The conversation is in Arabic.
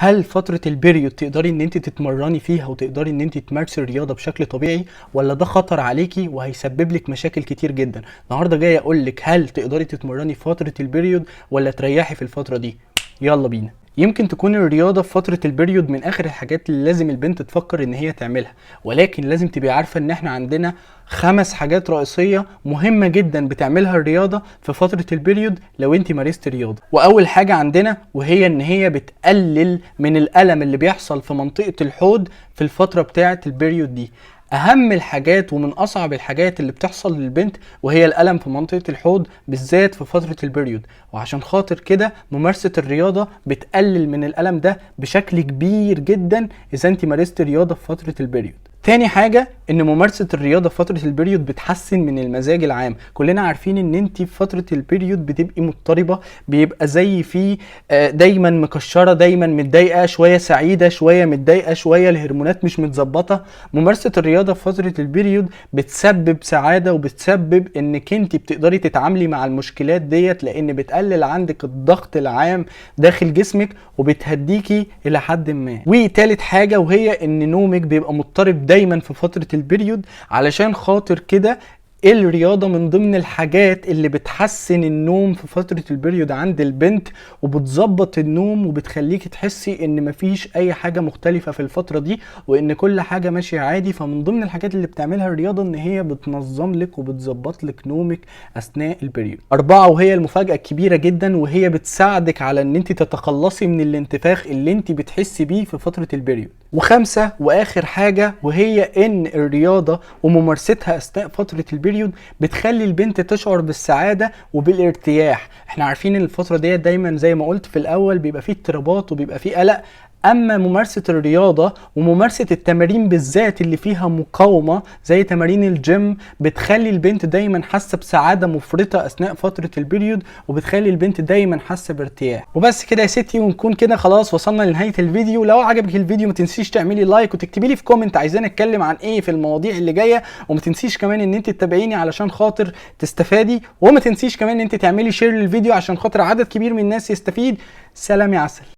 هل فترة البريود تقدري ان انت تتمرني فيها وتقدري ان انت تمارسي الرياضة بشكل طبيعي، ولا ده خطر عليكي وهيسبب لك مشاكل كتير جدا؟ النهارده جاي اقول لك هل تقدري تتمرني في فترة البريود ولا تريحي في الفترة دي. يلا بينا. يمكن تكون الرياضة في فترة البريود من اخر الحاجات اللي لازم البنت تفكر ان هي تعملها، ولكن لازم تبقي عارفة ان احنا عندنا 5 حاجات رئيسية مهمة جدا بتعملها الرياضة في فترة البريود لو انت مارست رياضة. واول حاجة عندنا وهي ان هي بتقلل من الالم اللي بيحصل في منطقة الحوض في الفترة بتاعة البريود دي. اهم الحاجات ومن اصعب الحاجات اللي بتحصل للبنت وهي الالم في منطقة الحوض بالذات في فترة البريود، وعشان خاطر كده ممارسة الرياضة بتقلل من الالم ده بشكل كبير جدا اذا انت مارست رياضة في فترة البريود. تاني حاجة ان ممارسة الرياضة في فترة البريود بتحسن من المزاج العام. كلنا عارفين ان انت في فترة البريود بتبقي مضطربة، بيبقى زي في دايما مكشرة، دايما متضايقة، شوية سعيدة شوية متضايقة، شوية الهرمونات مش متظبطة. ممارسة الرياضة في فترة البريود بتسبب سعادة وبتسبب انك انت بتقدري تتعاملي مع المشكلات ديت، لان بتقلل عندك الضغط العام داخل جسمك وبتهديكي الى حد ما. وتالت حاجة وهي ان نومك بيبقى مضطرب دايما في فترة البريود، علشان خاطر كده الرياضة من ضمن الحاجات اللي بتحسن النوم في فترة البريود عند البنت، وبتظبط النوم وبتخليك تحسي ان مفيش اي حاجة مختلفة في الفترة دي وان كل حاجة ماشية عادي. فمن ضمن الحاجات اللي بتعملها الرياضة ان هي بتنظم لك وبتظبط لك نومك اثناء البريود. 4 وهي المفاجأة الكبيرة جدا، وهي بتساعدك على ان انت تتخلصي من الانتفاخ اللي انت بتحسي بيه في فترة البريود. و5 واخر حاجة وهي ان الرياضة وممارستها اثناء فترة البريود بتخلي البنت تشعر بالسعادة وبالارتياح. احنا عارفين ان الفترة دي دايما زي ما قلت في الاول بيبقى فيه اضطرابات وبيبقى فيه قلق، اما ممارسة الرياضة وممارسة التمارين بالذات اللي فيها مقاومة زي تمارين الجيم بتخلي البنت دايما حاسة بسعادة مفرطة اثناء فترة البريود، وبتخلي البنت دايما حاسة بارتياح. وبس كده يا ستي، ونكون كده خلاص وصلنا لنهاية الفيديو. لو عجبك الفيديو ما تنسيش تعملي لايك وتكتبي لي في كومنت عايزين اتكلم عن ايه في المواضيع اللي جايه، وما تنسيش كمان ان انت تتابعيني علشان خاطر تستفادي، وما تنسيش كمان ان انت تعملي شير للفيديو عشان خاطر عدد كبير من الناس يستفيد. سلام يا عسل.